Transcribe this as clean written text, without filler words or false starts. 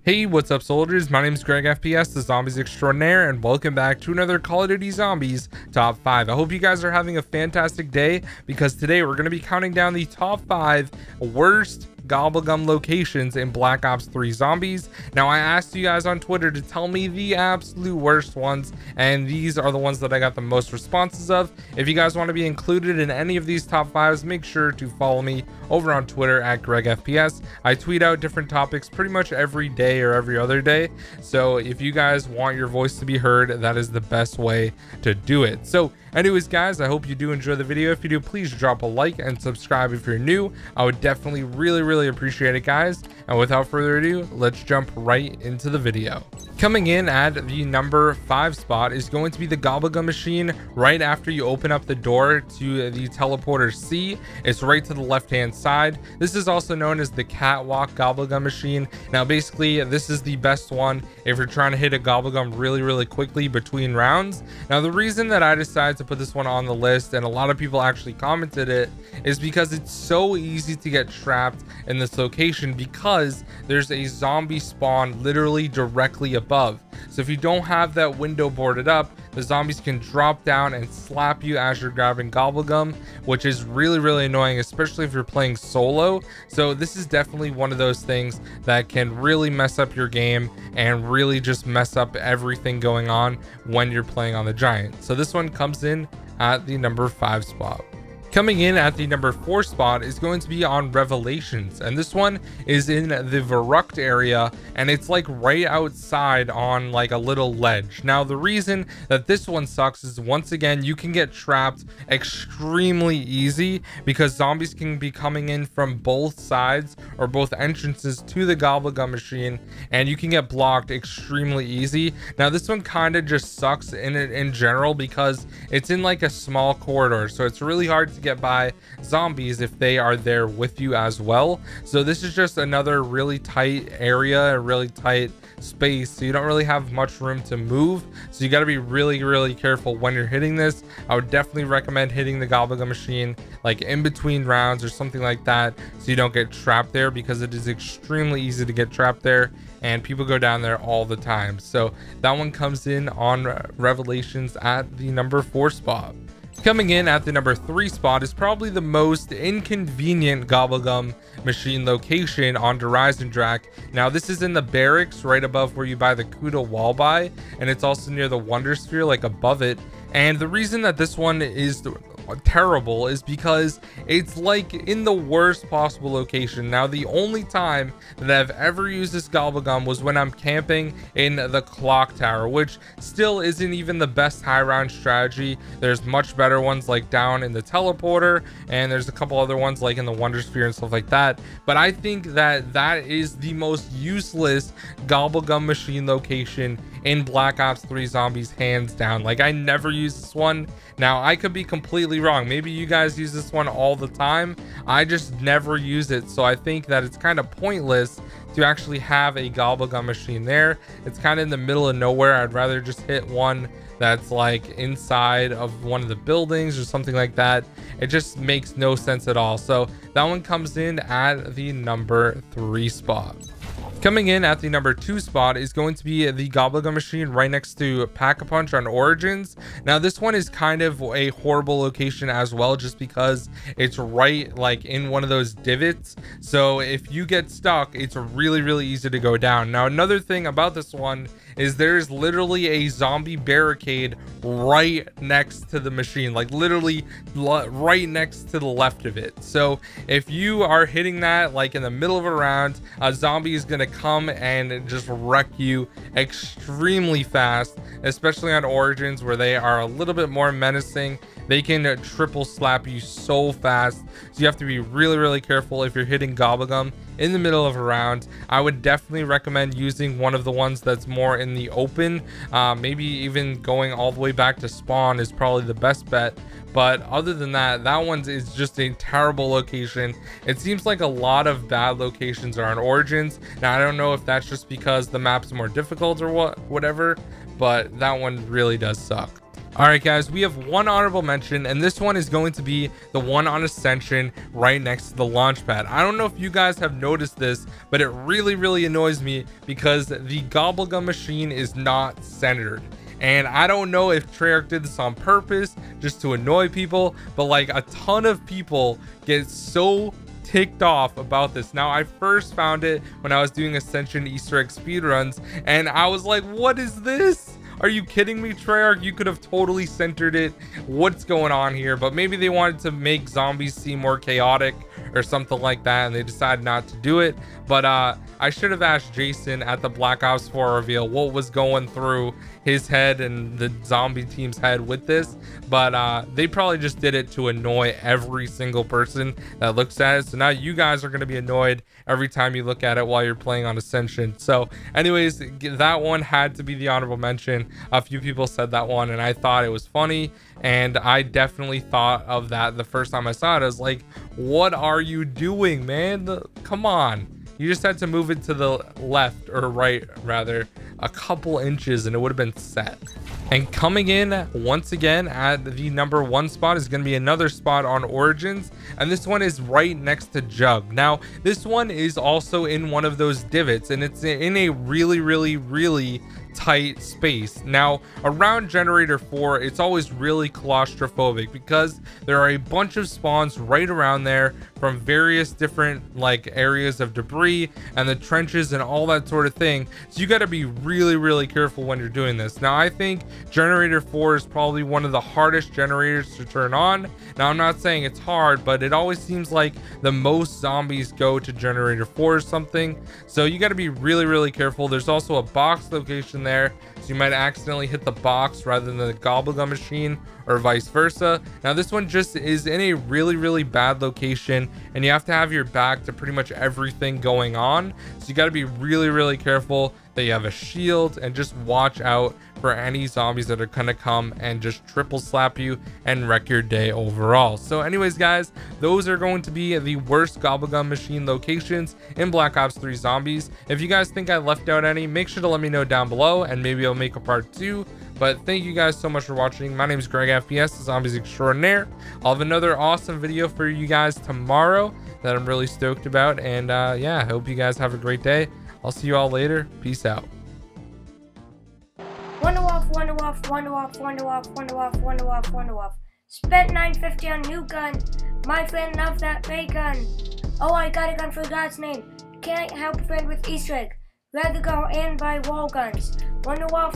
Hey, what's up soldiers? My name is GregFPS, the Zombies Extraordinaire, and welcome back to another Call of Duty Zombies Top 5. I hope you guys are having a fantastic day, because today we're going to be counting down the top 5 worst Gobblegum locations in Black Ops 3 Zombies. Now, I asked you guys on Twitter to tell me the absolute worst ones, and these are the ones that I got the most responses of. If you guys want to be included in any of these top 5s, make sure to follow me over on Twitter at GregFPS. I tweet out different topics pretty much every day or every other day, so if you guys want your voice to be heard, that is the best way to do it. So anyways guys, I hope you do enjoy the video. If you do, please drop a like and subscribe if you're new. I would definitely really appreciate it, guys. And without further ado, let's jump right into the video. Coming in at the number 5 spot is going to be the Gobblegum machine right after you open up the door to the teleporter C. It's right to the left hand side. This is also known as the catwalk Gobblegum machine. Now basically this is the best one if you're trying to hit a Gobblegum really quickly between rounds. Now the reason that I decided to put this one on the list, and a lot of people actually commented it, is because it's so easy to get trapped in this location because there's a zombie spawn literally directly above. So if you don't have that window boarded up, the zombies can drop down and slap you as you're grabbing Gobblegum, which is really annoying, especially if you're playing solo. So this is definitely one of those things that can really mess up your game and really just mess up everything going on when you're playing on the Giant. So this one comes in at the number 5 spot. Coming in at the number 4 spot is going to be on Revelations, and this one is in the Verrucht area, and it's like right outside on like a little ledge. Now the reason that this one sucks is, once again, you can get trapped extremely easy because zombies can be coming in from both sides or both entrances to the Gobblegum machine, and you can get blocked extremely easy. Now this one kind of just sucks in general because it's in like a small corridor, so it's really hard to get by zombies if they are there with you as well. So this is just another really tight area, a really tight space, so you don't really have much room to move. So you got to be really careful when you're hitting this. I would definitely recommend hitting the Gobblegum machine like in between rounds or something like that, so you don't get trapped there, because it is extremely easy to get trapped there and people go down there all the time. So that one comes in on Revelations at the number 4 spot. Coming in at the number 3 spot is probably the most inconvenient Gobblegum machine location on Horizon Drac. Now this is in the barracks right above where you buy the Kuda wall buy, and it's also near the Wonder Sphere, like above it. And the reason that this one is terrible is because it's like in the worst possible location. Now the only time that I've ever used this Gobblegum was when I'm camping in the clock tower, which still isn't even the best high round strategy. There's much better ones like down in the teleporter, and there's a couple other ones like in the Wonder Sphere and stuff like that. But I think that that is the most useless Gobblegum machine location in Black Ops 3 Zombies, hands down. Like, I never use this one. Now I could be completely wrong, maybe you guys use this one all the time. I just never use it, so I think that it's kind of pointless to actually have a Gobblegum machine there. It's kind of in the middle of nowhere. I'd rather just hit one that's like inside of one of the buildings or something like that. It just makes no sense at all. So that one comes in at the number 3 spot. Coming in at the number 2 spot is going to be the Gobblegum machine right next to Pack-a-Punch on Origins. Now this one is kind of a horrible location as well, just because it's right like in one of those divots. So if you get stuck, it's really easy to go down. Now another thing about this one is there's literally a zombie barricade right next to the machine, like literally right next to the left of it. So if you are hitting that like in the middle of a round, a zombie is gonna come and just wreck you extremely fast, especially on Origins where they are a little bit more menacing. They can triple slap you so fast, so you have to be really careful if you're hitting Gobblegum in the middle of a round. I would definitely recommend using one of the ones that's more in the open. Maybe even going all the way back to spawn is probably the best bet. But other than that, that one is just a terrible location. It seems like a lot of bad locations are on Origins. Now I don't know if that's just because the map's more difficult or whatever, but that one really does suck. All right, guys, we have one honorable mention, and this one is going to be the one on Ascension right next to the launch pad. I don't know if you guys have noticed this, but it really annoys me because the Gobblegum machine is not centered. And I don't know if Treyarch did this on purpose just to annoy people, but like a ton of people get so ticked off about this. Now, I first found it when I was doing Ascension Easter egg speedruns, and I was like, what is this? Are you kidding me, Treyarch? You could have totally centered it. What's going on here? But maybe they wanted to make zombies seem more chaotic or something like that, and they decided not to do it. But I should have asked Jason at the Black Ops 4 reveal what was going through his head and the zombie team's head with this. But they probably just did it to annoy every single person that looks at it. So now you guys are going to be annoyed every time you look at it while you're playing on Ascension. So anyways, that one had to be the honorable mention. A few people said that one, and I thought it was funny, and I definitely thought of that the first time I saw it. I was like, what are you doing, man? Come on. You just had to move it to the left, or right rather, a couple inches, and it would have been set. And coming in once again at the number 1 spot is going to be another spot on Origins, and this one is right next to Jug. Now, this one is also in one of those divots, and it's in a really tight space. Now, around Generator 4, it's always really claustrophobic because there are a bunch of spawns right around there from various different like areas of debris and the trenches and all that sort of thing. So you got to be really careful when you're doing this. Now, I think Generator 4 is probably one of the hardest generators to turn on. Now, I'm not saying it's hard, but it always seems like the most zombies go to Generator 4 or something. So you got to be really careful. There's also a box location there, so you might accidentally hit the box rather than the Gobblegum machine, or vice versa. Now, this one just is in a really bad location, and you have to have your back to pretty much everything going on. So you got to be really careful that you have a shield, and just watch out for any zombies that are gonna come and just triple slap you and wreck your day overall. So anyways, guys, those are going to be the worst Gobblegum machine locations in Black Ops 3 Zombies. If you guys think I left out any, make sure to let me know down below, and maybe I'll make a part 2. But thank you guys so much for watching. My name is GregFPS, the Zombies Extraordinaire. I'll have another awesome video for you guys tomorrow that I'm really stoked about. And yeah, I hope you guys have a great day. I'll see you all later. Peace out. Wonder Wolf. Spent $9.50 on new gun. My friend loves that bacon. Oh, I got a gun for God's name. Can't help a friend with Easter egg. Rather go and buy wall guns. Wonder Wolf.